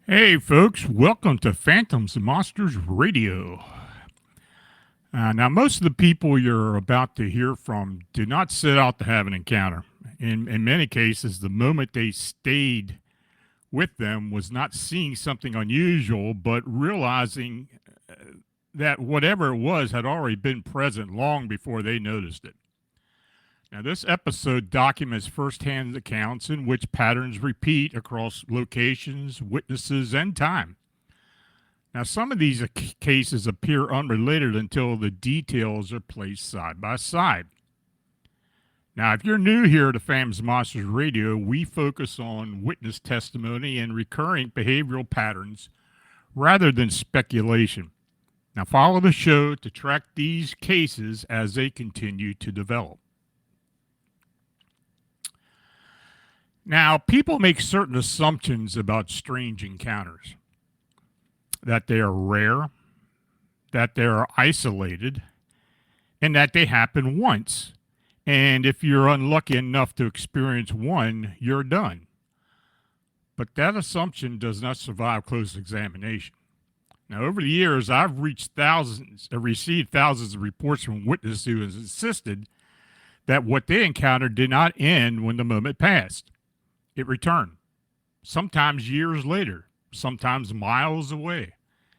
Hey, folks, welcome to Phantoms and Monsters Radio. Now, most of the people you're about to hear from did not set out to have an encounter. In many cases, the moment they stayed with them was not seeing something unusual, but realizing that whatever it was had already been present long before they noticed it. Now, this episode documents firsthand accounts in which patterns repeat across locations, witnesses, and time. Now, some of these cases appear unrelated until the details are placed side by side. Now, if you're new here to Phantoms Monsters Radio, we focus on witness testimony and recurring behavioral patterns rather than speculation. Now, follow the show to track these cases as they continue to develop. Now, people make certain assumptions about strange encounters. That they are rare, that they are isolated, and that they happen once. And if you're unlucky enough to experience one, you're done. But that assumption does not survive close examination. Now, over the years, I've received thousands of reports from witnesses who have insisted that what they encountered did not end when the moment passed. It returned, sometimes years later, sometimes miles away,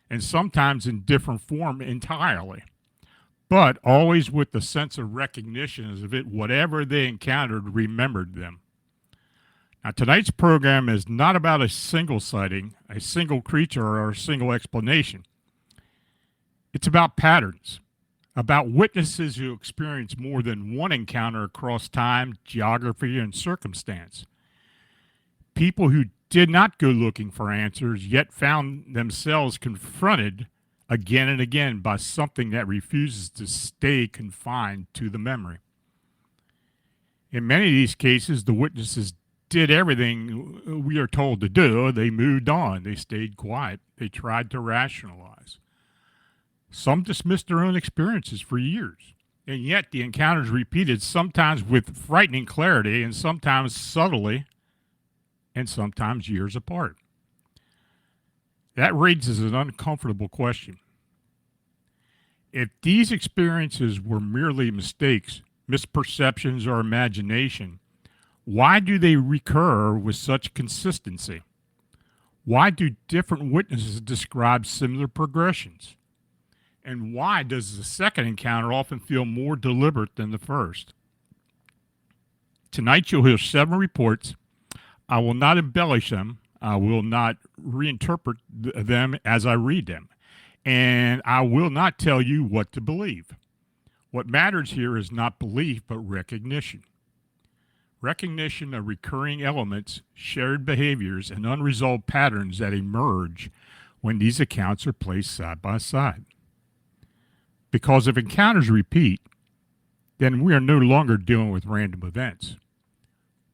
and sometimes in different form entirely, but always with the sense of recognition as if whatever they encountered remembered them. Now, tonight's program is not about a single sighting, a single creature, or a single explanation. It's about patterns, about witnesses who experience more than one encounter across time, geography, and circumstance. People who did not go looking for answers, yet found themselves confronted again and again by something that refuses to stay confined to the memory. In many of these cases, the witnesses did everything we are told to do. They moved on. They stayed quiet. They tried to rationalize. Some dismissed their own experiences for years. And yet the encounters repeated, sometimes with frightening clarity and sometimes subtly, and sometimes years apart. That raises an uncomfortable question. If these experiences were merely mistakes, misperceptions, or imagination, why do they recur with such consistency? Why do different witnesses describe similar progressions? And why does the second encounter often feel more deliberate than the first? Tonight you'll hear 7 reports. I will not embellish them. I will not reinterpret them as I read them. And I will not tell you what to believe. What matters here is not belief, but recognition. Recognition of recurring elements, shared behaviors, and unresolved patterns that emerge when these accounts are placed side by side. Because if encounters repeat, then we are no longer dealing with random events.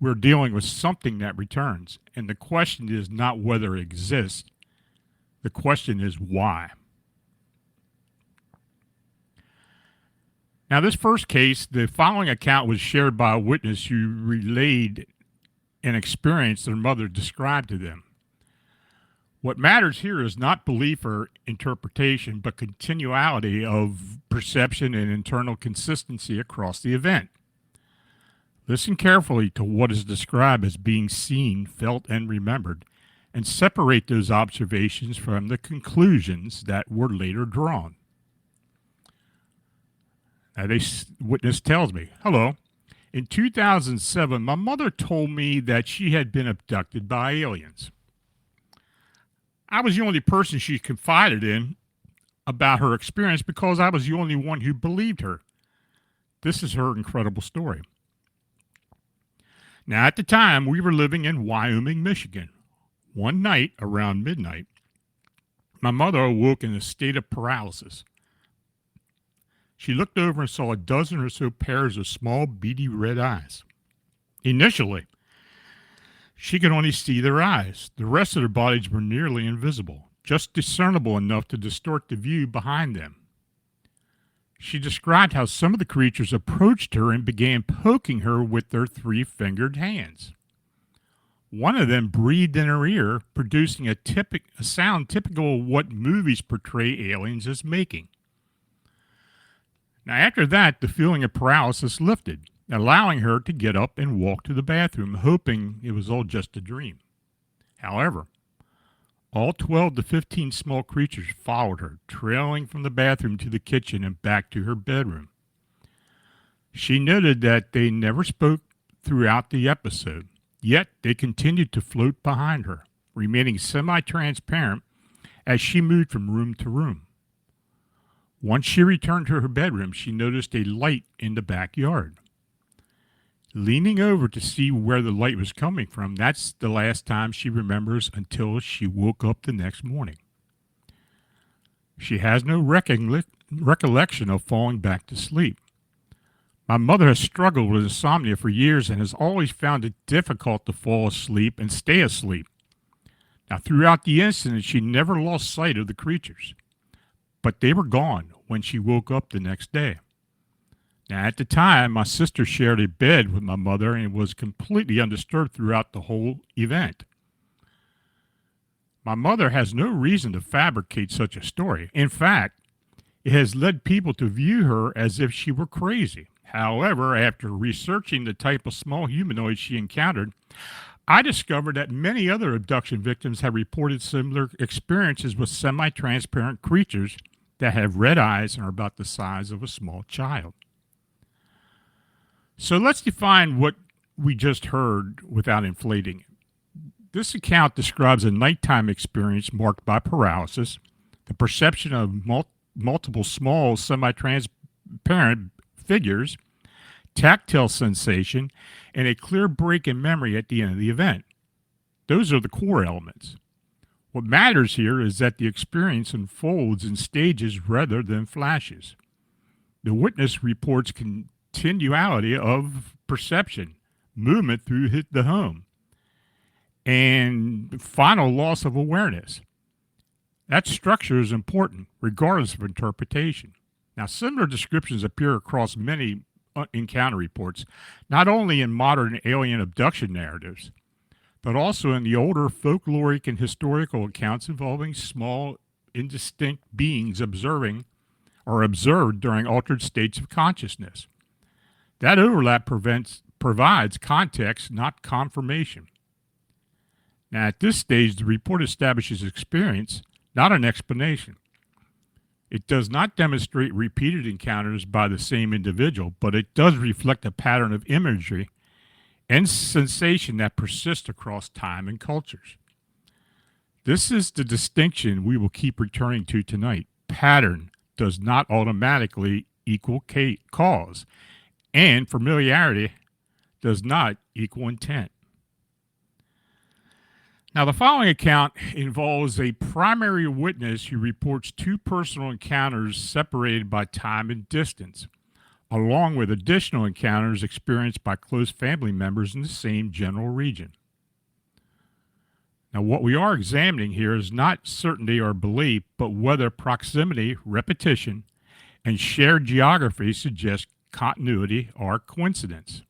We're dealing with something that returns. And the question is not whether it exists. The question is why. Now, this first case, the following account was shared by a witness who relayed an experience their mother described to them. What matters here is not belief or interpretation, but continuality of perception and internal consistency across the event. Listen carefully to what is described as being seen, felt, and remembered, and separate those observations from the conclusions that were later drawn. Now, this witness tells me, hello, in 2007, my mother told me that she had been abducted by aliens. I was the only person she confided in about her experience because I was the only one who believed her. This is her incredible story. Now, at the time, we were living in Wyoming, Michigan. One night, around midnight, my mother awoke in a state of paralysis. She looked over and saw a dozen or so pairs of small, beady red eyes. Initially, she could only see their eyes. The rest of their bodies were nearly invisible, just discernible enough to distort the view behind them. She described how some of the creatures approached her and began poking her with their 3-fingered hands. One of them breathed in her ear, producing a sound typical of what movies portray aliens as making. Now, after that, the feeling of paralysis lifted, allowing her to get up and walk to the bathroom, hoping it was all just a dream. However, all 12 to 15 small creatures followed her, trailing from the bathroom to the kitchen and back to her bedroom. She noted that they never spoke throughout the episode, yet they continued to float behind her, remaining semi-transparent as she moved from room to room. Once she returned to her bedroom, she noticed a light in the backyard. Leaning over to see where the light was coming from, that's the last time she remembers until she woke up the next morning. She has no recollection of falling back to sleep. My mother has struggled with insomnia for years and has always found it difficult to fall asleep and stay asleep. Now, throughout the incident, she never lost sight of the creatures, but they were gone when she woke up the next day. Now, at the time, my sister shared a bed with my mother and was completely undisturbed throughout the whole event. My mother has no reason to fabricate such a story. In fact, it has led people to view her as if she were crazy. However, after researching the type of small humanoid she encountered, I discovered that many other abduction victims have reported similar experiences with semi-transparent creatures that have red eyes and are about the size of a small child. So let's define what we just heard without inflating it. This account describes a nighttime experience marked by paralysis, the perception of multiple small semi-transparent figures, tactile sensation, and a clear break in memory at the end of the event. Those are the core elements. What matters here is that the experience unfolds in stages rather than flashes. The witness reports continuality of perception, movement through the home, and final loss of awareness. That structure is important, regardless of interpretation. Now, similar descriptions appear across many encounter reports, not only in modern alien abduction narratives, but also in the older folkloric and historical accounts involving small, indistinct beings observed during altered states of consciousness. That overlap provides context, not confirmation. Now, at this stage, the report establishes experience, not an explanation. It does not demonstrate repeated encounters by the same individual, but it does reflect a pattern of imagery and sensation that persists across time and cultures. This is the distinction we will keep returning to tonight. Pattern does not automatically equal cause, and familiarity does not equal intent. Now, the following account involves a primary witness who reports two personal encounters separated by time and distance, along with additional encounters experienced by close family members in the same general region. Now, what we are examining here is not certainty or belief, but whether proximity, repetition, and shared geography suggest continuity or coincidence.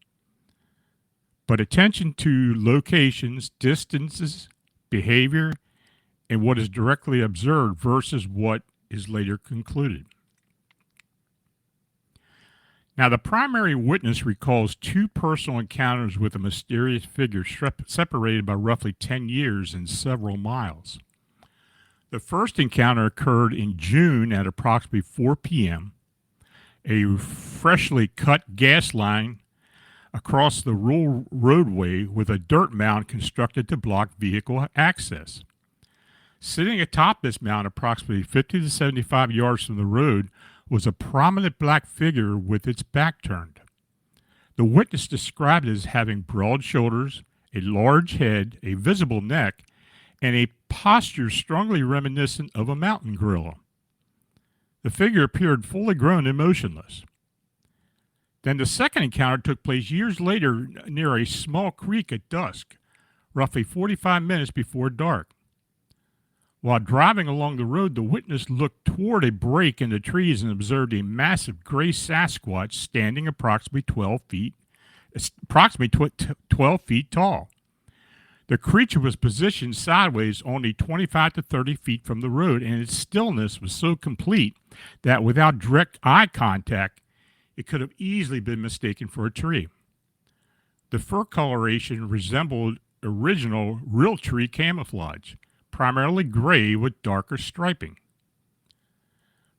But attention to locations, distances, behavior, and what is directly observed versus what is later concluded. Now, the primary witness recalls two personal encounters with a mysterious figure separated by roughly 10 years and several miles. The first encounter occurred in June at approximately 4 p.m. A freshly cut gas line across the rural roadway with a dirt mound constructed to block vehicle access. Sitting atop this mound approximately 50 to 75 yards from the road was a prominent black figure with its back turned. The witness described it as having broad shoulders, a large head, a visible neck, and a posture strongly reminiscent of a mountain gorilla. The figure appeared fully grown and motionless. Then the second encounter took place years later near a small creek at dusk, roughly 45 minutes before dark. While driving along the road, the witness looked toward a break in the trees and observed a massive gray Sasquatch standing approximately 12 feet tall. The creature was positioned sideways only 25 to 30 feet from the road, and its stillness was so complete that without direct eye contact, it could have easily been mistaken for a tree. The fur coloration resembled original real tree camouflage, primarily gray with darker striping.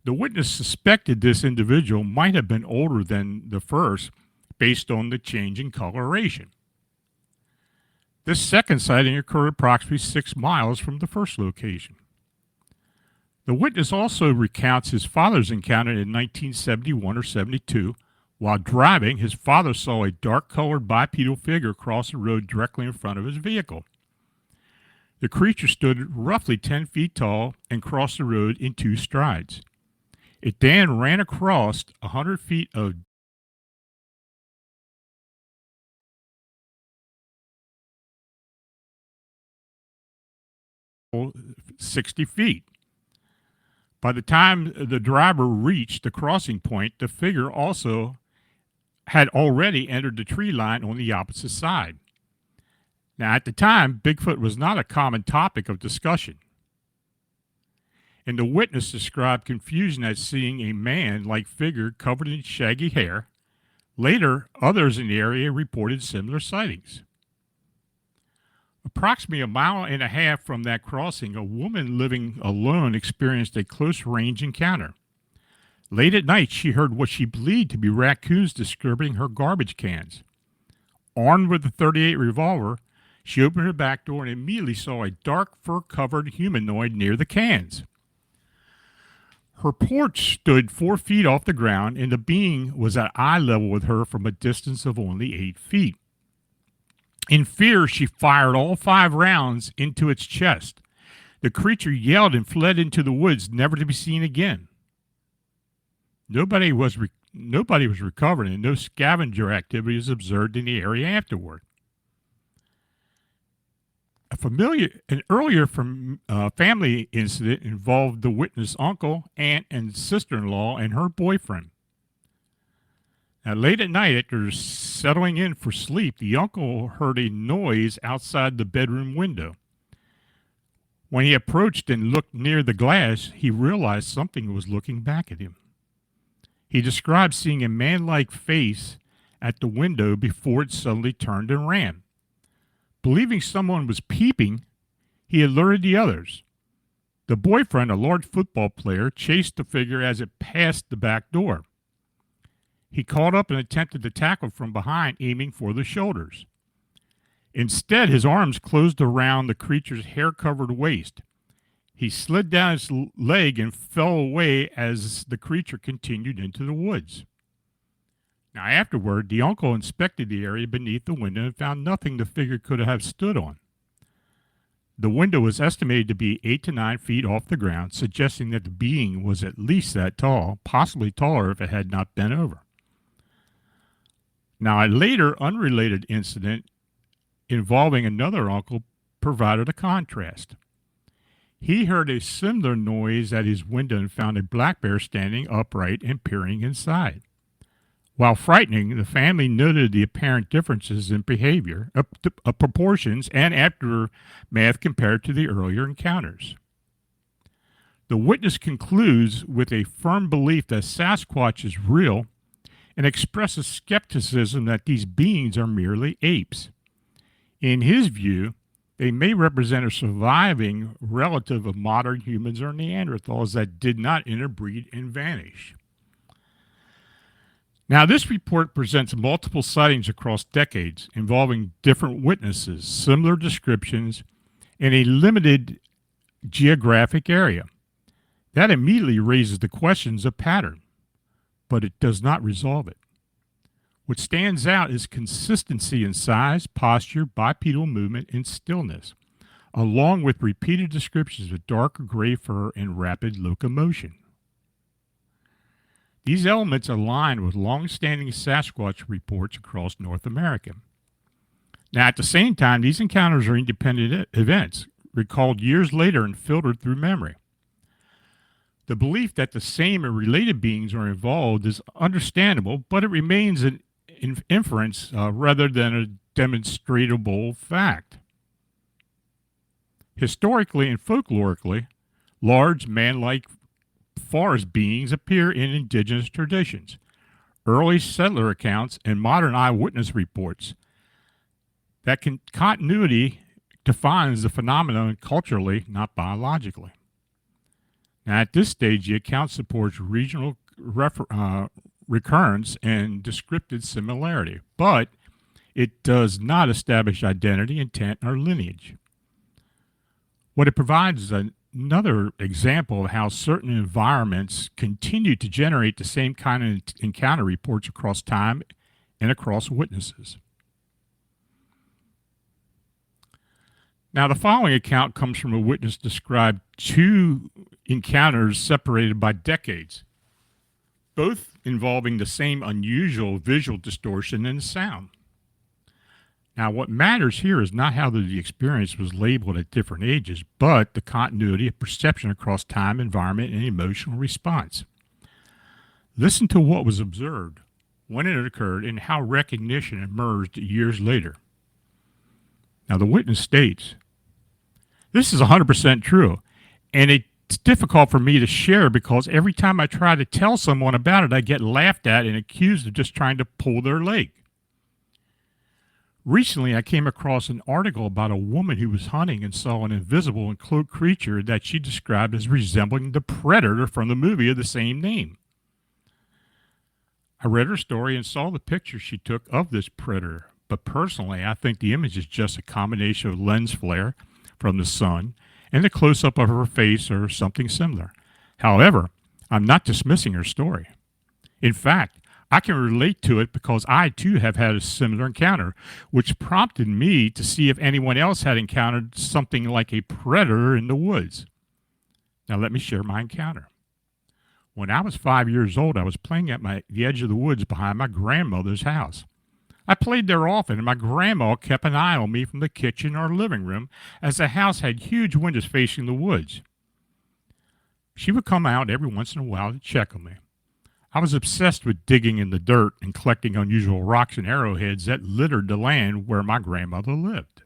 The witness suspected this individual might have been older than the first based on the change in coloration. This second sighting occurred approximately 6 miles from the first location. The witness also recounts his father's encounter in 1971 or 72. While driving, his father saw a dark-colored bipedal figure cross the road directly in front of his vehicle. The creature stood roughly 10 feet tall and crossed the road in 2 strides. It then ran across 100 feet of 60 feet. By the time the driver reached the crossing point, the figure also had already entered the tree line on the opposite side. Now, at the time, Bigfoot was not a common topic of discussion. And the witness described confusion at seeing a man-like figure covered in shaggy hair. Later, others in the area reported similar sightings. Approximately 1.5 miles from that crossing, a woman living alone experienced a close-range encounter. Late at night, she heard what she believed to be raccoons disturbing her garbage cans. Armed with a .38 revolver, she opened her back door and immediately saw a dark fur-covered humanoid near the cans. Her porch stood 4 feet off the ground, and the being was at eye level with her from a distance of only 8 feet. In fear, she fired all 5 rounds into its chest. The creature yelled and fled into the woods, never to be seen again. Nobody was recovered, and no scavenger activity was observed in the area afterward. An earlier family incident involved the witness' uncle, aunt, and sister-in-law and her boyfriend. Now, late at night, after settling in for sleep, the uncle heard a noise outside the bedroom window. When he approached and looked near the glass, he realized something was looking back at him. He described seeing a man-like face at the window before it suddenly turned and ran. Believing someone was peeping, he alerted the others. The boyfriend, a large football player, chased the figure as it passed the back door. He caught up and attempted to tackle from behind, aiming for the shoulders. Instead, his arms closed around the creature's hair-covered waist. He slid down his leg and fell away as the creature continued into the woods. Now, afterward, the uncle inspected the area beneath the window and found nothing the figure could have stood on. The window was estimated to be 8 to 9 feet off the ground, suggesting that the being was at least that tall, possibly taller if it had not bent over. Now, a later unrelated incident involving another uncle provided a contrast. He heard a similar noise at his window and found a black bear standing upright and peering inside. While frightening, the family noted the apparent differences in behavior, proportions, and aftermath compared to the earlier encounters. The witness concludes with a firm belief that Sasquatch is real and expresses skepticism that these beings are merely apes. In his view, they may represent a surviving relative of modern humans or Neanderthals that did not interbreed and vanish. Now, this report presents multiple sightings across decades involving different witnesses, similar descriptions, in a limited geographic area. That immediately raises the questions of pattern, but it does not resolve it. What stands out is consistency in size, posture, bipedal movement, and stillness, along with repeated descriptions of dark gray fur and rapid locomotion. These elements align with long-standing Sasquatch reports across North America. Now, at the same time, these encounters are independent events, recalled years later and filtered through memory. The belief that the same and related beings are involved is understandable, but it remains an inference rather than a demonstrable fact. Historically and folklorically, large man-like forest beings appear in indigenous traditions, early settler accounts, and modern eyewitness reports. That continuity defines the phenomenon culturally, not biologically. Now, at this stage, the account supports regional recurrence and descriptive similarity, but it does not establish identity, intent, or lineage. What it provides is another example of how certain environments continue to generate the same kind of encounter reports across time and across witnesses. Now, the following account comes from a witness described two encounters separated by decades, both involving the same unusual visual distortion and sound. Now, what matters here is not how the experience was labeled at different ages, but the continuity of perception across time, environment, and emotional response. Listen to what was observed, when it occurred, and how recognition emerged years later. Now, the witness states, "This is 100% true, and it's difficult for me to share because every time I try to tell someone about it, I get laughed at and accused of just trying to pull their leg. Recently, I came across an article about a woman who was hunting and saw an invisible and cloaked creature that she described as resembling the predator from the movie of the same name. I read her story and saw the picture she took of this predator, but personally, I think the image is just a combination of lens flare from the sun and the close-up of her face or something similar. However, I'm not dismissing her story. In fact, I can relate to it because I too have had a similar encounter, which prompted me to see if anyone else had encountered something like a predator in the woods. Now let me share my encounter. When I was 5 years old, I was playing at the edge of the woods behind my grandmother's house. I played there often, and my grandma kept an eye on me from the kitchen or living room, as the house had huge windows facing the woods. She would come out every once in a while to check on me. I was obsessed with digging in the dirt and collecting unusual rocks and arrowheads that littered the land where my grandmother lived.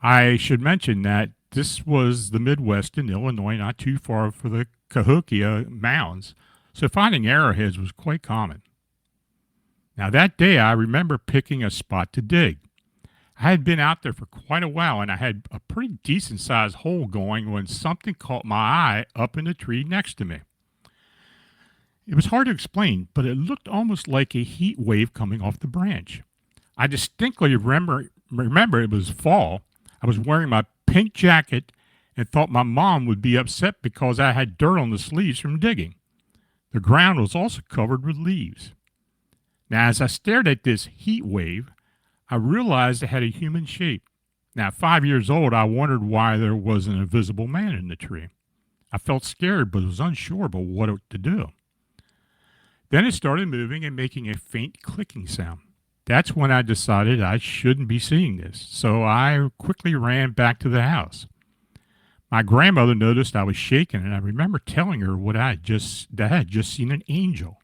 I should mention that this was the Midwest in Illinois, not too far from the Cahokia Mounds, so finding arrowheads was quite common. Now, that day, I remember picking a spot to dig. I had been out there for quite a while, and I had a pretty decent-sized hole going when something caught my eye up in the tree next to me. It was hard to explain, but it looked almost like a heat wave coming off the branch. I distinctly remember it was fall. I was wearing my pink jacket and thought my mom would be upset because I had dirt on the sleeves from digging. The ground was also covered with leaves. Now, as I stared at this heat wave, I realized it had a human shape. Now, at 5 years old, I wondered why there was an invisible man in the tree. I felt scared, but was unsure about what to do. Then it started moving and making a faint clicking sound. That's when I decided I shouldn't be seeing this, so I quickly ran back to the house. My grandmother noticed I was shaking, and I remember telling her that I had just seen an angel.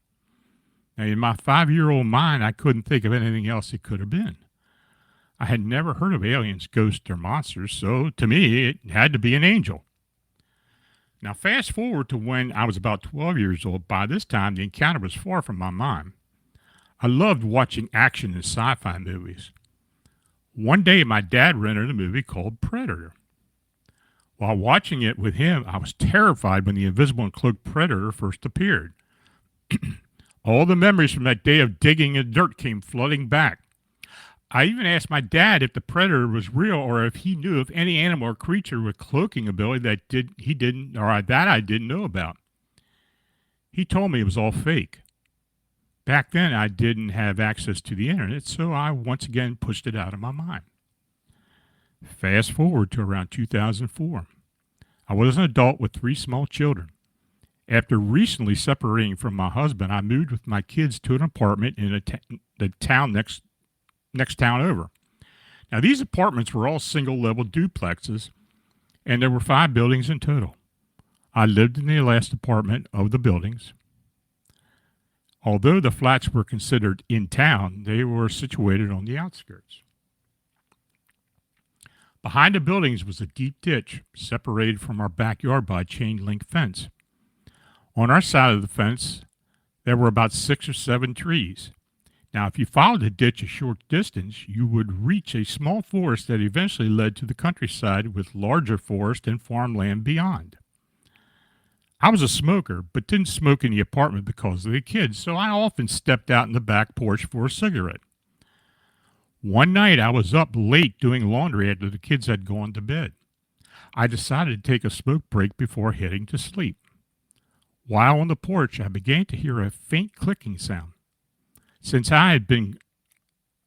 Now, in my 5-year-old mind, I couldn't think of anything else it could have been. I had never heard of aliens, ghosts, or monsters, so to me, it had to be an angel. Now, fast forward to when I was about 12 years old. By this time, the encounter was far from my mind. I loved watching action in sci-fi movies. One day, my dad rented a movie called Predator. While watching it with him, I was terrified when the invisible and cloaked predator first appeared. All the memories from that day of digging in dirt came flooding back. I even asked my dad if the predator was real or if he knew of any animal or creature with cloaking ability that I didn't know about. He told me it was all fake. Back then, I didn't have access to the internet, so I once again pushed it out of my mind. Fast forward to around 2004. I was an adult with 3 small children. After recently separating from my husband, I moved with my kids to an apartment in the town next town over. Now, these apartments were all single-level duplexes, and there were 5 buildings in total. I lived in the last apartment of the buildings. Although the flats were considered in town, they were situated on the outskirts. Behind the buildings was a deep ditch separated from our backyard by a chain-link fence. On our side of the fence, there were about 6 or 7 trees. Now, if you followed the ditch a short distance, you would reach a small forest that eventually led to the countryside with larger forest and farmland beyond. I was a smoker, but didn't smoke in the apartment because of the kids, so I often stepped out in the back porch for a cigarette. One night, I was up late doing laundry after the kids had gone to bed. I decided to take a smoke break before heading to sleep. While on the porch, I began to hear a faint clicking sound. Since I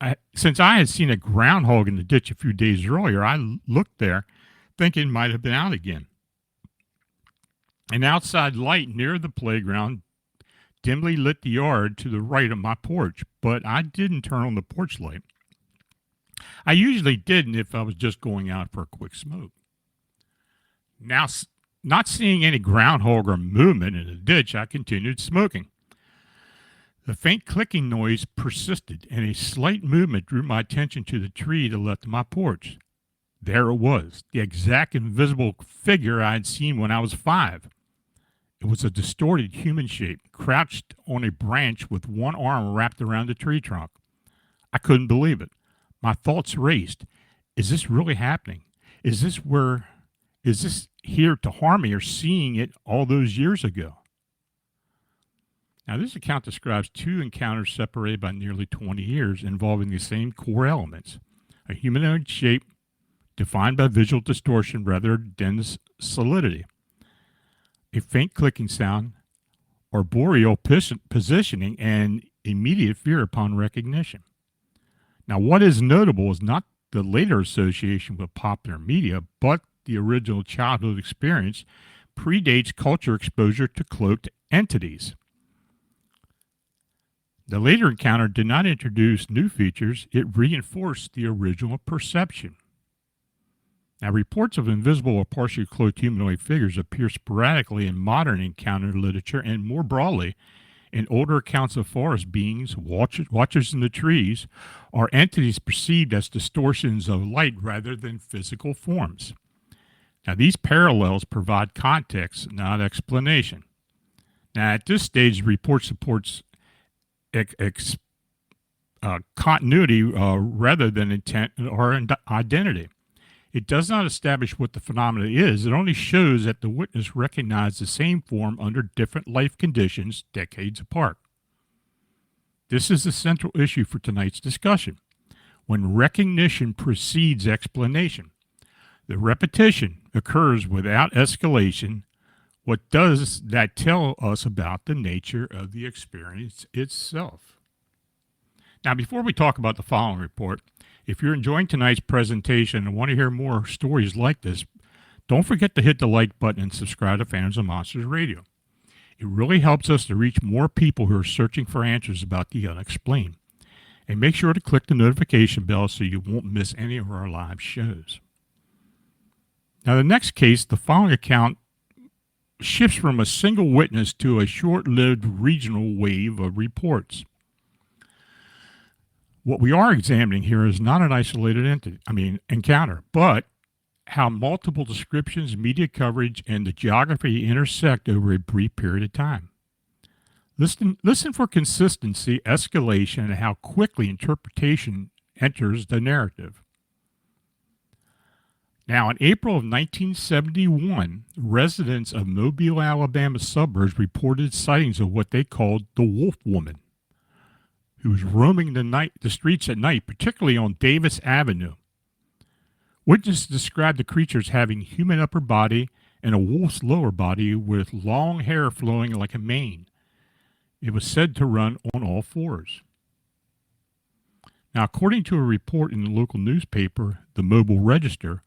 had seen a groundhog in the ditch a few days earlier, I looked there, thinking it might have been out again. An outside light near the playground dimly lit the yard to the right of my porch, but I didn't turn on the porch light. I usually didn't if I was just going out for a quick smoke. Now, not seeing any groundhog or movement in the ditch, I continued smoking. The faint clicking noise persisted, and a slight movement drew my attention to the tree to the left of my porch. There it was, the exact invisible figure I had seen when I was 5. It was a distorted human shape, crouched on a branch with one arm wrapped around the tree trunk. I couldn't believe it. My thoughts raced. Is this really happening? Is this here to harm me, or seeing it all those years ago? Now, this account describes 2 encounters separated by nearly 20 years involving the same core elements: a humanoid shape defined by visual distortion rather than solidity, a faint clicking sound, arboreal positioning, and immediate fear upon recognition. Now, what is notable is not the later association with popular media, but the original childhood experience predates culture exposure to cloaked entities. The later encounter did not introduce new features, it reinforced the original perception. Now, reports of invisible or partially cloaked humanoid figures appear sporadically in modern encounter literature and more broadly in older accounts of forest beings, watchers in the trees, or entities perceived as distortions of light rather than physical forms. Now, these parallels provide context, not explanation. Now, at this stage, the report supports continuity rather than intent or identity. It does not establish what the phenomenon is. It only shows that the witness recognized the same form under different life conditions decades apart. This is the central issue for tonight's discussion. when recognition precedes explanation. The repetition occurs without escalation. What does that tell us about the nature of the experience itself? Now, before we talk about the following report, if you're enjoying tonight's presentation and want to hear more stories like this, don't forget to hit the like button and subscribe to Phantoms and Monsters Radio. It really helps us to reach more people who are searching for answers about the unexplained. And make sure to click the notification bell so you won't miss any of our live shows. Now, the next case, the following account shifts from a single witness to a short-lived regional wave of reports. What we are examining here is not an isolated encounter, but how multiple descriptions, media coverage, and the geography intersect over a brief period of time. Listen for consistency, escalation, and how quickly interpretation enters the narrative. Now, in April of 1971, residents of Mobile, Alabama suburbs reported sightings of what they called the Wolf Woman, who was roaming the streets at night, particularly on Davis Avenue. Witnesses described the creature as having human upper body and a wolf's lower body with long hair flowing like a mane. It was said to run on all fours. Now, according to a report in the local newspaper, the Mobile Register,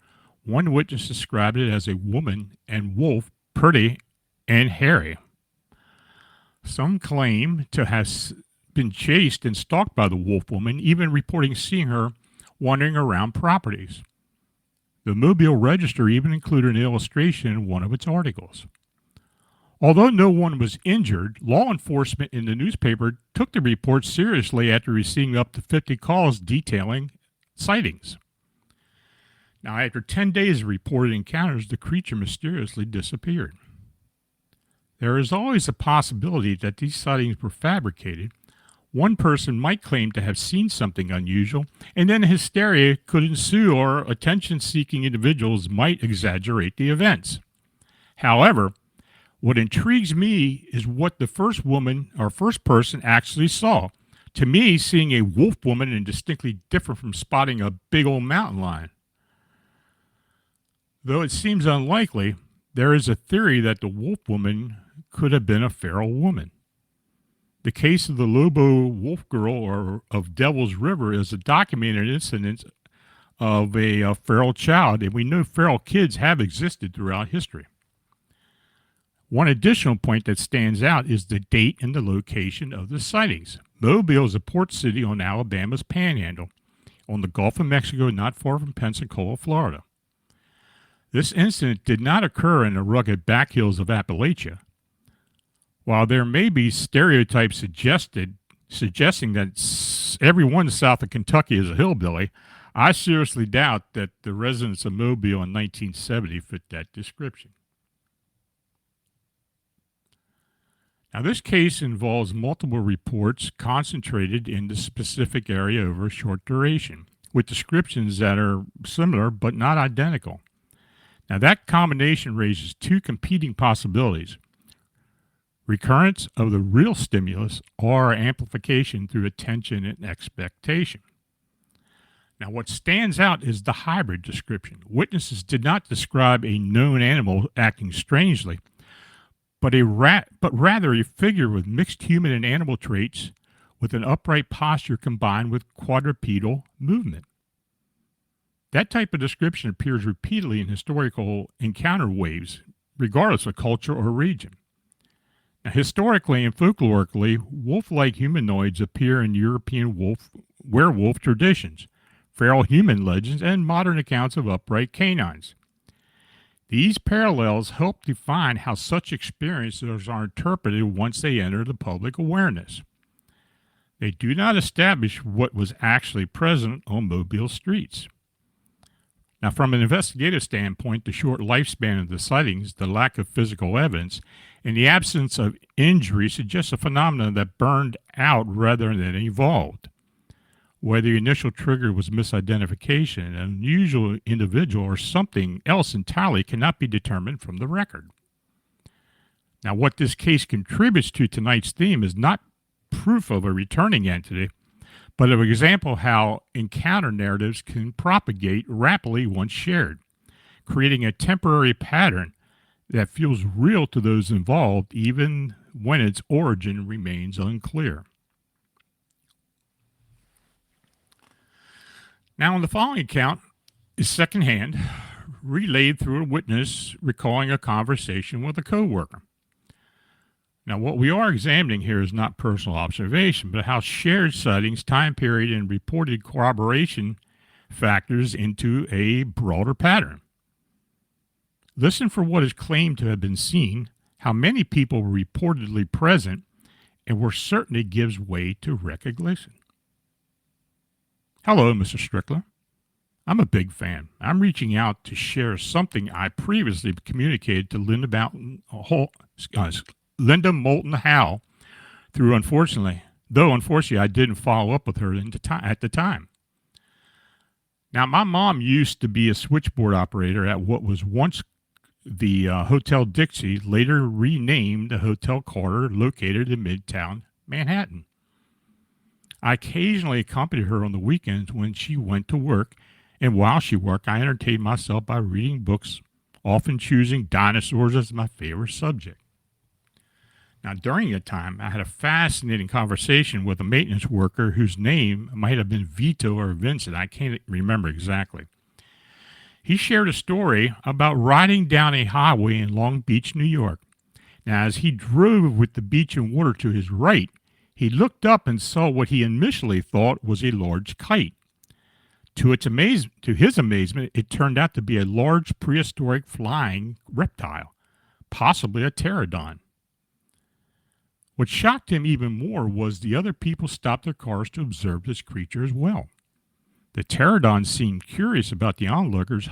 one witness described it as a woman and wolf, pretty and hairy. Some claim to have been chased and stalked by the wolf woman, even reporting seeing her wandering around properties. The Mobile Register even included an illustration in one of its articles. Although no one was injured, law enforcement in the newspaper took the report seriously after receiving up to 50 calls detailing sightings. Now, after 10 days of reported encounters, the creature mysteriously disappeared. There is always a possibility that these sightings were fabricated. One person might claim to have seen something unusual, and then hysteria could ensue, or attention-seeking individuals might exaggerate the events. However, what intrigues me is what the first person actually saw. To me, seeing a wolf woman is distinctly different from spotting a big old mountain lion. Though it seems unlikely, there is a theory that the wolf woman could have been a feral woman. The case of the Lobo Wolf Girl or of Devil's River is a documented incident of a feral child, and we know feral kids have existed throughout history. One additional point that stands out is the date and the location of the sightings. Mobile is a port city on Alabama's panhandle, on the Gulf of Mexico, not far from Pensacola, Florida. This incident did not occur in the rugged backhills of Appalachia. While there may be stereotypes suggesting that everyone south of Kentucky is a hillbilly, I seriously doubt that the residents of Mobile in 1970 fit that description. Now, this case involves multiple reports concentrated in the specific area over a short duration, with descriptions that are similar but not identical. Now, that combination raises two competing possibilities: recurrence of the real stimulus or amplification through attention and expectation. Now, what stands out is the hybrid description. Witnesses did not describe a known animal acting strangely, but rather a figure with mixed human and animal traits with an upright posture combined with quadrupedal movement. That type of description appears repeatedly in historical encounter waves, regardless of culture or region. Now, historically and folklorically, wolf-like humanoids appear in European werewolf traditions, feral human legends, and modern accounts of upright canines. These parallels help define how such experiences are interpreted once they enter the public awareness. They do not establish what was actually present on Mobile streets. Now, from an investigative standpoint, the short lifespan of the sightings, the lack of physical evidence, and the absence of injury suggests a phenomenon that burned out rather than evolved. Whether the initial trigger was misidentification, an unusual individual, or something else entirely cannot be determined from the record. Now, what this case contributes to tonight's theme is not proof of a returning entity, but an example of how encounter narratives can propagate rapidly once shared, creating a temporary pattern that feels real to those involved even when its origin remains unclear. Now, in the following account is secondhand, relayed through a witness recalling a conversation with a coworker. Now, what we are examining here is not personal observation, but how shared sightings, time period, and reported corroboration factors into a broader pattern. Listen for what is claimed to have been seen, how many people were reportedly present, and where certainty gives way to recognition. Hello, Mr. Strickler. I'm a big fan. I'm reaching out to share something I previously communicated to Linda Moulton Howe unfortunately I didn't follow up with her at the time. Now, my mom used to be a switchboard operator at what was once the Hotel Dixie, later renamed the Hotel Carter, located in Midtown Manhattan. I occasionally accompanied her on the weekends when she went to work, and while she worked, I entertained myself by reading books, often choosing dinosaurs as my favorite subject. Now, during that time, I had a fascinating conversation with a maintenance worker whose name might have been Vito or Vincent. I can't remember exactly. He shared a story about riding down a highway in Long Beach, New York. Now, as he drove with the beach and water to his right, he looked up and saw what he initially thought was a large kite. To his amazement, it turned out to be a large prehistoric flying reptile, possibly a pterodon. What shocked him even more was the other people stopped their cars to observe this creature as well. The pterodon seemed curious about the onlookers,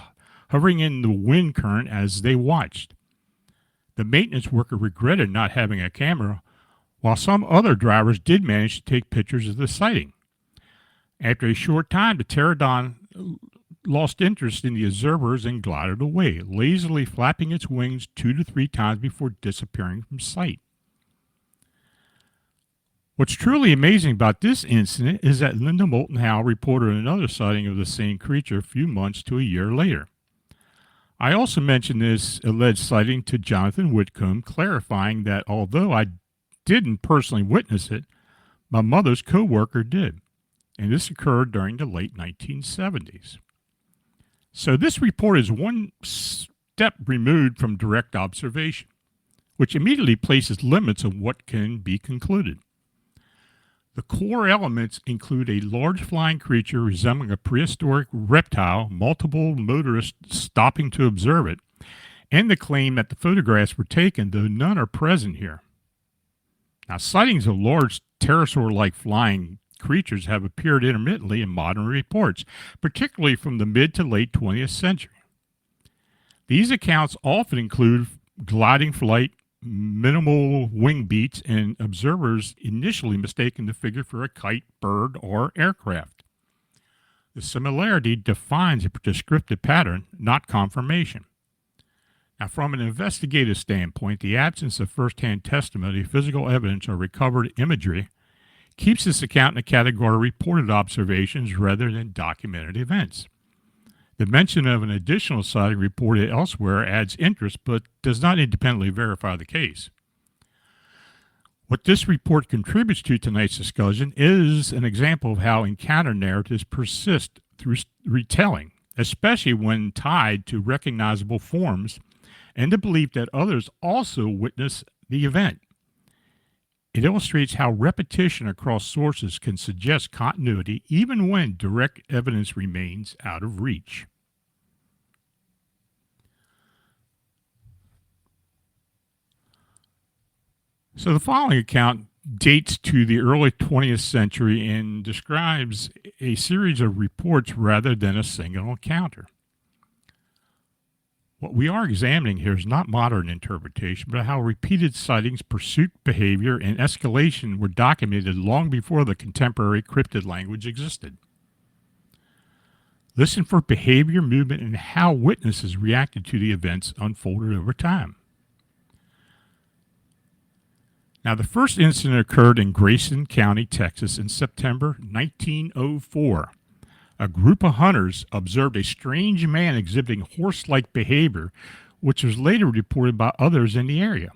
hovering in the wind current as they watched. The maintenance worker regretted not having a camera, while some other drivers did manage to take pictures of the sighting. After a short time, the pterodon lost interest in the observers and glided away, lazily flapping its wings 2 to 3 times before disappearing from sight. What's truly amazing about this incident is that Linda Moulton Howe reported another sighting of the same creature a few months to a year later. I also mentioned this alleged sighting to Jonathan Whitcomb, clarifying that although I didn't personally witness it, my mother's co-worker did, and this occurred during the late 1970s. So this report is one step removed from direct observation, which immediately places limits on what can be concluded. The core elements include a large flying creature resembling a prehistoric reptile, multiple motorists stopping to observe it, and the claim that the photographs were taken, though none are present here. Now, sightings of large pterosaur-like flying creatures have appeared intermittently in modern reports, particularly from the mid to late 20th century. These accounts often include gliding flight, minimal wing beats, and observers initially mistaking the figure for a kite, bird, or aircraft. The similarity defines a descriptive pattern, not confirmation. Now, from an investigative standpoint, the absence of first-hand testimony, physical evidence, or recovered imagery keeps this account in the category of reported observations rather than documented events. The mention of an additional sighting reported elsewhere adds interest, but does not independently verify the case. What this report contributes to tonight's discussion is an example of how encounter narratives persist through retelling, especially when tied to recognizable forms and the belief that others also witness the event. It illustrates how repetition across sources can suggest continuity even when direct evidence remains out of reach. So the following account dates to the early 20th century and describes a series of reports rather than a single encounter. What we are examining here is not modern interpretation, but how repeated sightings, pursuit behavior, and escalation were documented long before the contemporary cryptid language existed. Listen for behavior, movement, and how witnesses reacted to the events unfolded over time. Now, the first incident occurred in Grayson County, Texas in September 1904. A group of hunters observed a strange man exhibiting horse-like behavior, which was later reported by others in the area.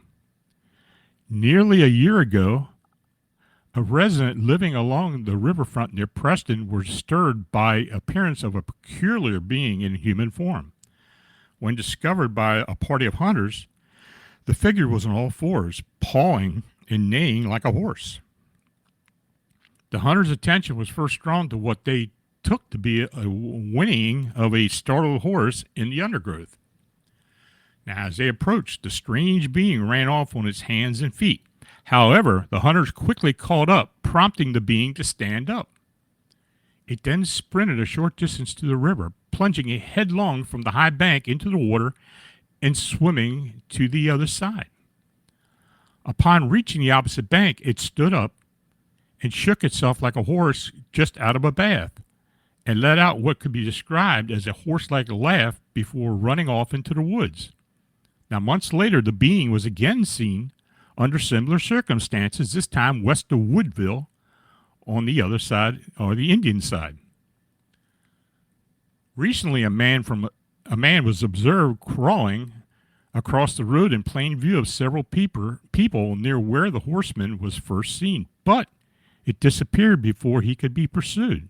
Nearly a year ago, a resident living along the riverfront near Preston was stirred by appearance of a peculiar being in human form. When discovered by a party of hunters, the figure was on all fours, pawing and neighing like a horse. The hunters' attention was first drawn to what they took to be a whinnying of a startled horse in the undergrowth. Now, as they approached, the strange being ran off on its hands and feet. However, the hunters quickly caught up, prompting the being to stand up. It then sprinted a short distance to the river, plunging it headlong from the high bank into the water and swimming to the other side. Upon reaching the opposite bank, it stood up and shook itself like a horse just out of a bath, and let out what could be described as a horse-like laugh before running off into the woods. Now, months later, the being was again seen under similar circumstances, this time west of Woodville on the other side, or the Indian side. Recently, a man was observed crawling across the road in plain view of several people near where the horseman was first seen, but it disappeared before he could be pursued.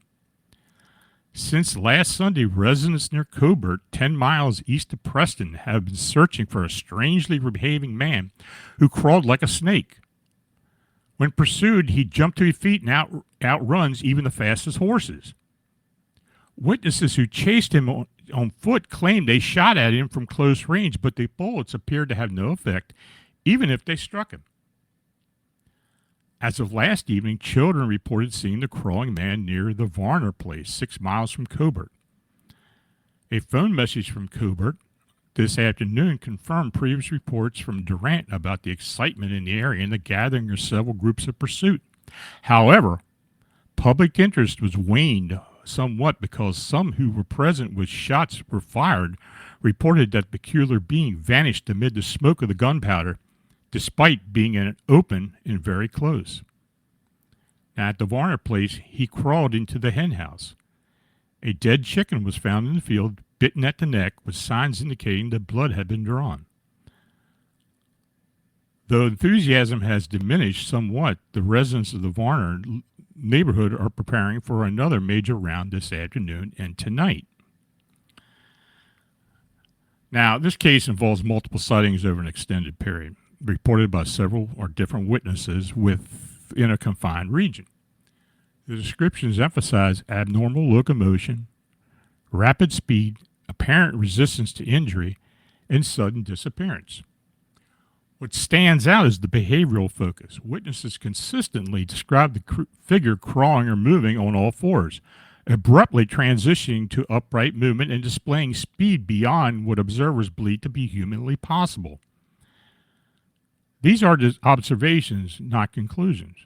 Since last Sunday, residents near Cobert, 10 miles east of Preston, have been searching for a strangely behaving man who crawled like a snake. When pursued, he jumped to his feet and outruns even the fastest horses. Witnesses who chased him on foot claimed they shot at him from close range, but the bullets appeared to have no effect, even if they struck him. As of last evening, children reported seeing the crawling man near the Varner place, 6 miles from Cobert. A phone message from Cobert this afternoon confirmed previous reports from Durant about the excitement in the area and the gathering of several groups of pursuit. However, public interest was waned somewhat because some who were present when shots were fired reported that the peculiar being vanished amid the smoke of the gunpowder, despite being in an open and very close. Now, at the Varner place, he crawled into the hen house. A dead chicken was found in the field, bitten at the neck, with signs indicating that blood had been drawn. Though enthusiasm has diminished somewhat, the residents of the Varner neighborhood are preparing for another major round this afternoon and tonight. Now, this case involves multiple sightings over an extended period, reported by several or different witnesses within a confined region. The descriptions emphasize abnormal locomotion, rapid speed, apparent resistance to injury, and sudden disappearance. What stands out is the behavioral focus. Witnesses consistently describe the figure crawling or moving on all fours, abruptly transitioning to upright movement and displaying speed beyond what observers believe to be humanly possible. These are observations, not conclusions.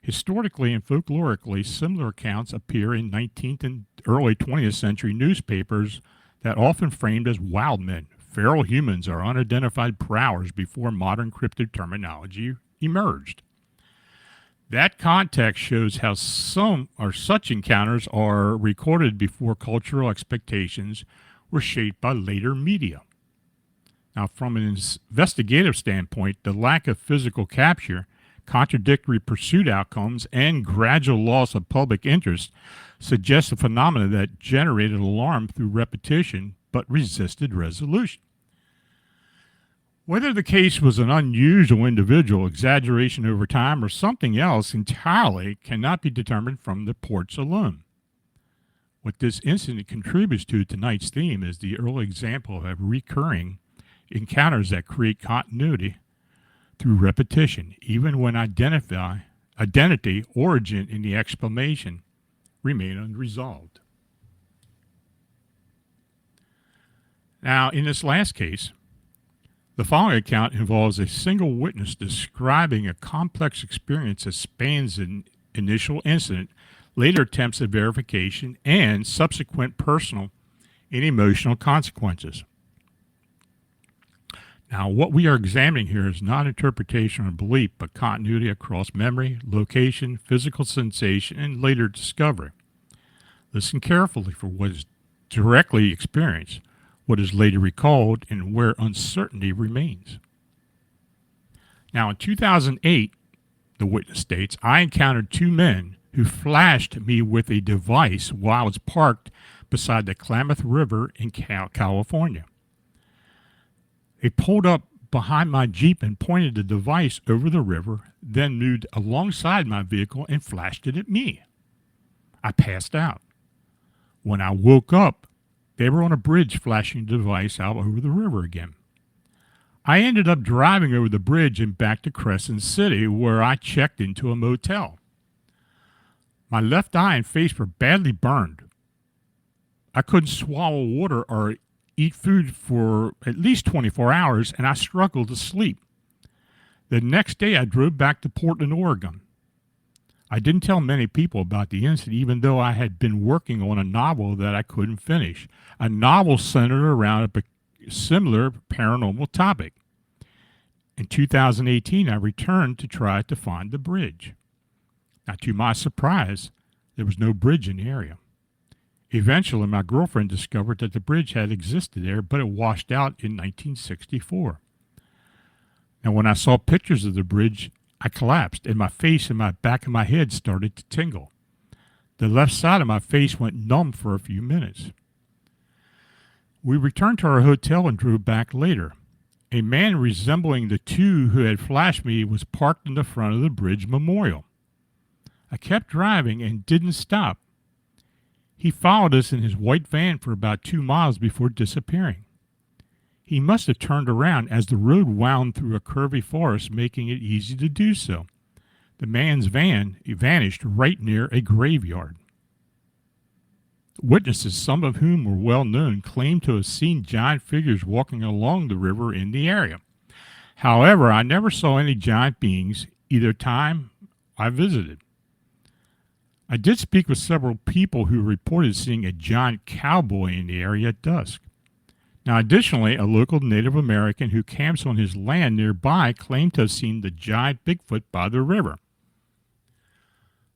Historically and folklorically, similar accounts appear in 19th and early 20th century newspapers that often framed as wild men, feral humans, or unidentified prowlers before modern cryptid terminology emerged. That context shows how some or such encounters are recorded before cultural expectations were shaped by later media. Now, from an investigative standpoint, the lack of physical capture, contradictory pursuit outcomes, and gradual loss of public interest suggests a phenomenon that generated alarm through repetition but resisted resolution. Whether the case was an unusual individual, exaggeration over time, or something else entirely cannot be determined from the reports alone. What this incident contributes to tonight's theme is the early example of recurring encounters that create continuity through repetition, even when identity, origin, and the explanation remain unresolved. Now, in this last case, the following account involves a single witness describing a complex experience that spans an initial incident, later attempts at verification, and subsequent personal and emotional consequences. Now, what we are examining here is not interpretation or belief, but continuity across memory, location, physical sensation, and later discovery. Listen carefully for what is directly experienced, what is later recalled, and where uncertainty remains. Now, in 2008, the witness states, I encountered two men who flashed me with a device while I was parked beside the Klamath River in California. They pulled up behind my Jeep and pointed the device over the river, then moved alongside my vehicle and flashed it at me. I passed out. When I woke up, they were on a bridge flashing the device out over the river again. I ended up driving over the bridge and back to Crescent City, where I checked into a motel. My left eye and face were badly burned. I couldn't swallow water or eat food for at least 24 hours, and I struggled to sleep. The next day, I drove back to Portland, Oregon. I didn't tell many people about the incident, even though I had been working on a novel that I couldn't finish, a novel centered around a similar paranormal topic. In 2018, I returned to try to find the bridge. Now, to my surprise, there was no bridge in the area. Eventually, my girlfriend discovered that the bridge had existed there, but it washed out in 1964. Now, when I saw pictures of the bridge, I collapsed, and my face and my back of my head started to tingle. The left side of my face went numb for a few minutes. We returned to our hotel and drove back later. A man resembling the two who had flashed me was parked in the front of the bridge memorial. I kept driving and didn't stop. He followed us in his white van for about 2 miles before disappearing. He must have turned around as the road wound through a curvy forest, making it easy to do so. The man's van vanished right near a graveyard. Witnesses, some of whom were well known, claimed to have seen giant figures walking along the river in the area. However, I never saw any giant beings either time I visited. I did speak with several people who reported seeing a giant cowboy in the area at dusk. Now, additionally, a local Native American who camps on his land nearby claimed to have seen the giant Bigfoot by the river.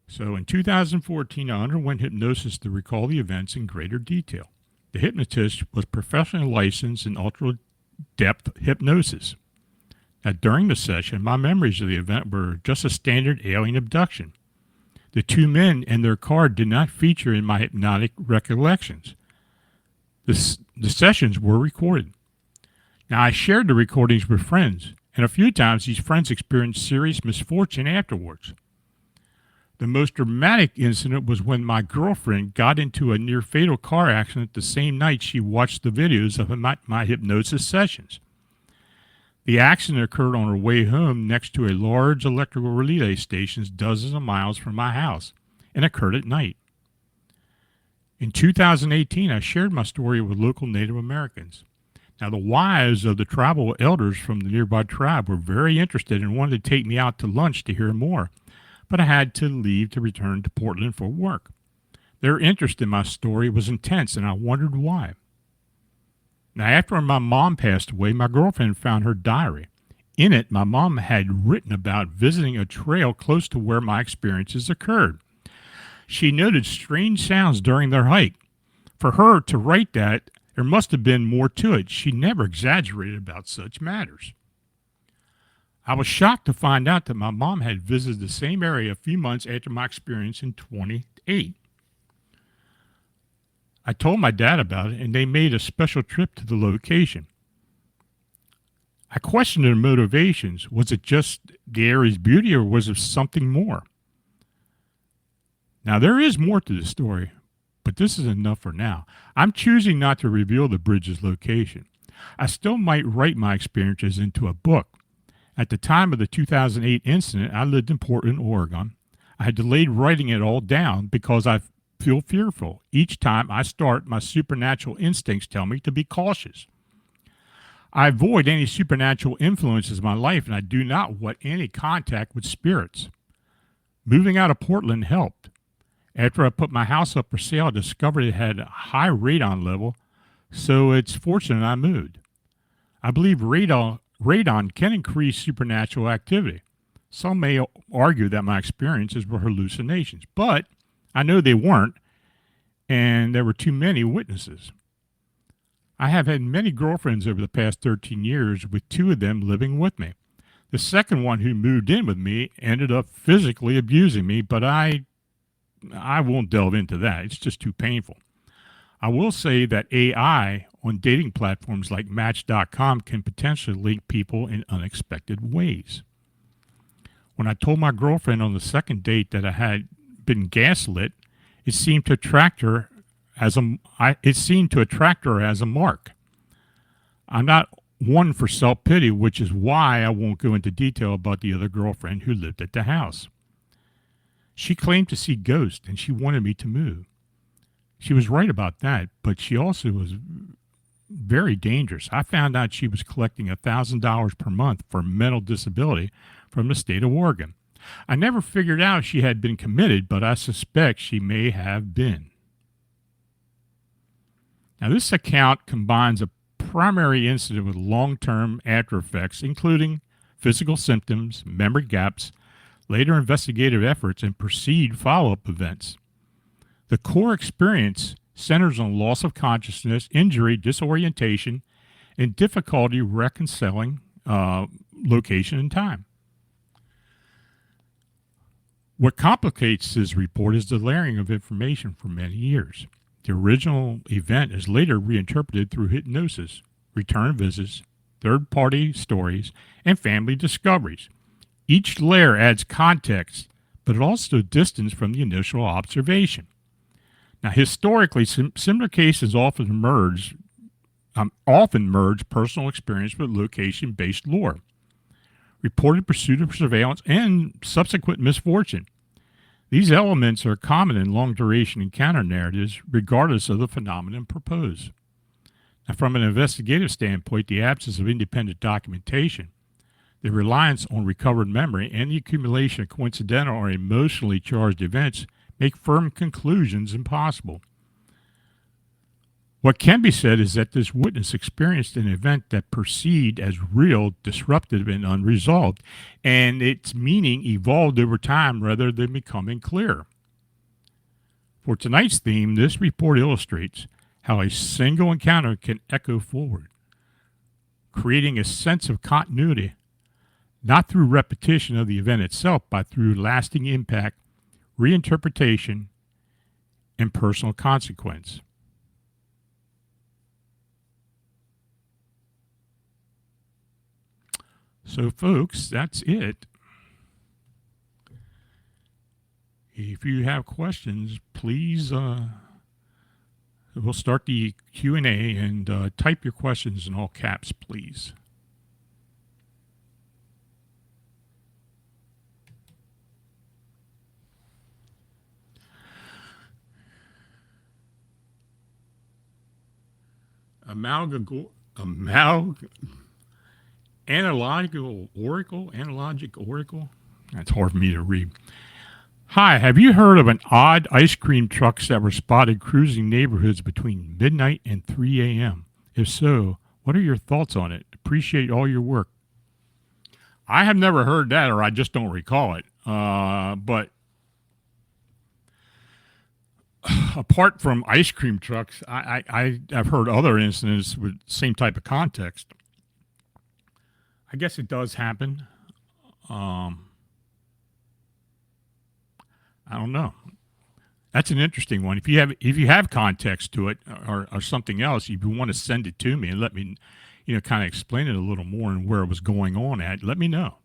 So in 2014, I underwent hypnosis to recall the events in greater detail. The hypnotist was professionally licensed in ultra-depth hypnosis. Now, during the session, my memories of the event were just a standard alien abduction. The two men and their car did not feature in my hypnotic recollections. The sessions were recorded. Now, I shared the recordings with friends, and a few times these friends experienced serious misfortune afterwards. The most dramatic incident was when my girlfriend got into a near-fatal car accident the same night she watched the videos of my hypnosis sessions. The accident occurred on her way home next to a large electrical relay station dozens of miles from my house and occurred at night. In 2018, I shared my story with local Native Americans. Now, the wives of the tribal elders from the nearby tribe were very interested and wanted to take me out to lunch to hear more, but I had to leave to return to Portland for work. Their interest in my story was intense, and I wondered why. Now, after my mom passed away, my girlfriend found her diary. In it, my mom had written about visiting a trail close to where my experiences occurred. She noted strange sounds during their hike. For her to write that, there must have been more to it. She never exaggerated about such matters. I was shocked to find out that my mom had visited the same area a few months after my experience in 2008. I told my dad about it, and they made a special trip to the location. I questioned their motivations. Was it just the area's beauty, or was it something more? Now, there is more to the story, but this is enough for now. I'm choosing not to reveal the bridge's location. I still might write my experiences into a book. At the time of the 2008 incident, I lived in Portland, Oregon. I had delayed writing it all down because I feel fearful. Each time I start, my supernatural instincts tell me to be cautious. I avoid any supernatural influences in my life, and I do not want any contact with spirits. Moving out of Portland helped. After I put my house up for sale, I discovered it had a high radon level, so it's fortunate I moved. I believe radon radon can increase supernatural activity. Some may argue that my experiences were hallucinations, but I know they weren't, and there were too many witnesses. I have had many girlfriends over the past 13 years, with two of them living with me. The second one, who moved in with me, ended up physically abusing me, but I won't delve into that. It's just too painful. I will say that AI on dating platforms like Match.com can potentially link people in unexpected ways. When I told my girlfriend on the second date that I had been gaslit, it seemed to attract her as a mark. I'm not one for self-pity, which is why I won't go into detail about the other girlfriend who lived at the house. She claimed to see ghosts, and she wanted me to move. She was right about that, but she also was very dangerous. I found out she was collecting $1,000 per month for mental disability from the state of Oregon. I never figured out she had been committed, but I suspect she may have been. Now, this account combines a primary incident with long-term after effects, including physical symptoms, memory gaps, later investigative efforts, and perceived follow-up events. The core experience centers on loss of consciousness, injury, disorientation, and difficulty reconciling location and time. What complicates this report is the layering of information for many years. The original event is later reinterpreted through hypnosis, return visits, third-party stories, and family discoveries. Each layer adds context, but it also distance from the initial observation. Now, historically, similar cases often merge personal experience with location-based lore, reported pursuit of surveillance, and subsequent misfortune. These elements are common in long-duration encounter narratives, regardless of the phenomenon proposed. Now, from an investigative standpoint, the absence of independent documentation, the reliance on recovered memory, and the accumulation of coincidental or emotionally charged events make firm conclusions impossible. What can be said is that this witness experienced an event that perceived as real, disruptive, and unresolved, and its meaning evolved over time rather than becoming clear. For tonight's theme, this report illustrates how a single encounter can echo forward, creating a sense of continuity, not through repetition of the event itself, but through lasting impact, reinterpretation, and personal consequence. So, folks, that's it. If you have questions, please, we'll start the Q&A, and type your questions in all caps, please. Analogic oracle. That's hard for me to read. Hi, have you heard of an odd ice cream trucks that were spotted cruising neighborhoods between midnight and 3 a.m.? If so, what are your thoughts on it? Appreciate all your work. I have never heard that, or I just don't recall it. But apart from ice cream trucks, I've heard other incidents with the same type of context. I guess it does happen. I don't know. That's an interesting one. If you have context to it or something else, if you want to send it to me and let me, kind of explain it a little more and where it was going on at, let me know.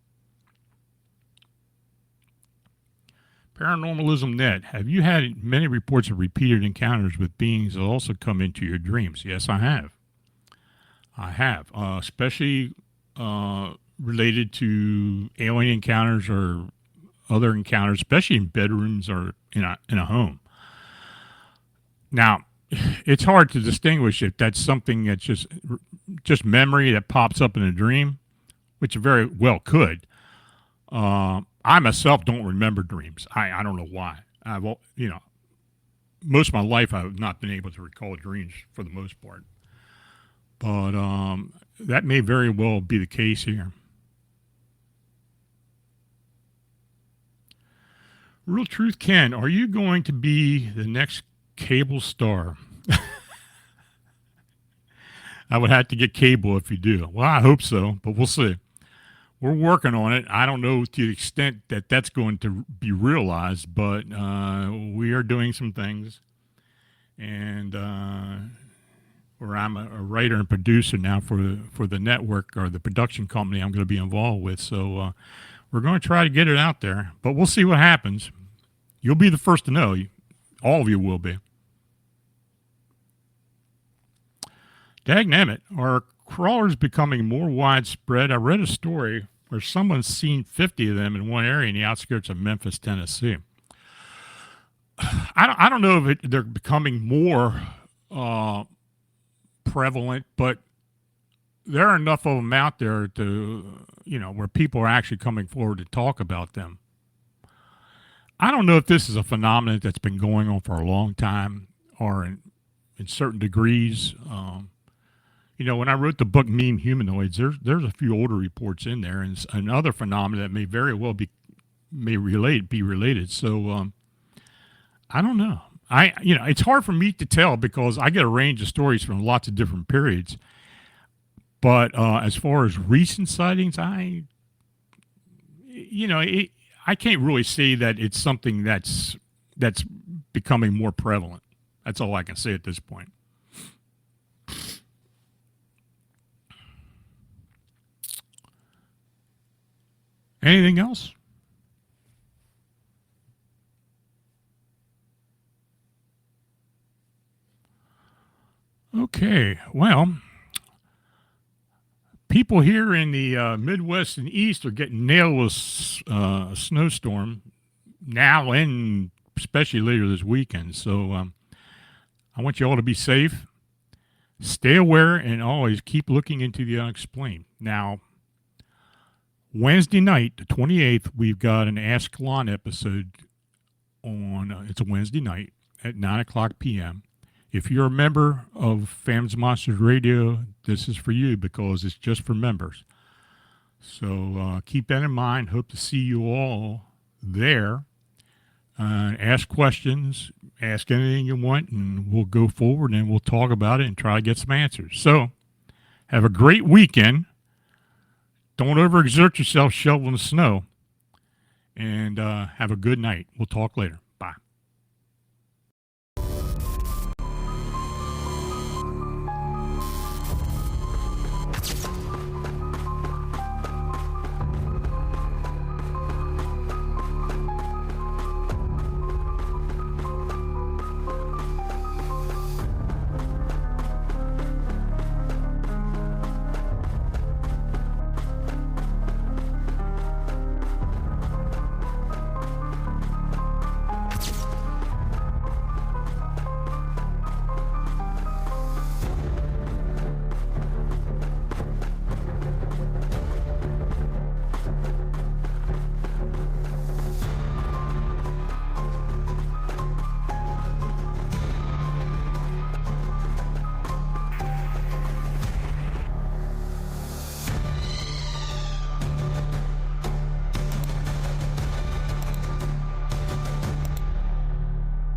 Paranormalism Net. Have you had many reports of repeated encounters with beings that also come into your dreams? Yes, I have. Especially related to alien encounters or other encounters, especially in bedrooms or in a home. Now, it's hard to distinguish if that's something that's just memory that pops up in a dream, which it very well could. I myself don't remember dreams. I don't know why. Most of my life I've not been able to recall dreams for the most part. But that may very well be the case here. Real Truth Ken, are you going to be the next cable star? I would have to get cable if you do. Well, I hope so, but we'll see. We're working on it. I don't know to the extent that that's going to be realized, but we are doing some things. And where I'm a writer and producer now for the network or the production company I'm going to be involved with. So we're going to try to get it out there, but we'll see what happens. You'll be the first to know. All of you will be. Dagnammit, are crawlers becoming more widespread? I read a story where someone's seen 50 of them in one area in the outskirts of Memphis, Tennessee. I don't know if they're becoming more prevalent, but there are enough of them out there to, where people are actually coming forward to talk about them. I don't know if this is a phenomenon that's been going on for a long time or in certain degrees. When I wrote the book Meme Humanoids, there's a few older reports in there and another phenomenon that may very well be related. So I don't know. It's hard for me to tell because I get a range of stories from lots of different periods. But as far as recent sightings, I can't really say that it's something that's becoming more prevalent. That's all I can say at this point. Anything else? Okay, well, people here in the Midwest and East are getting nailed with a snowstorm now and especially later this weekend. So I want you all to be safe, stay aware, and always keep looking into the unexplained. Now, Wednesday night, the 28th, we've got an Ask Lon episode on, it's a Wednesday night at 9 o'clock p.m. If you're a member of Fams Monsters Radio, this is for you because it's just for members. So keep that in mind. Hope to see you all there. Ask questions, ask anything you want, and we'll go forward and we'll talk about it and try to get some answers. So have a great weekend. Don't overexert yourself shoveling the snow. And have a good night. We'll talk later.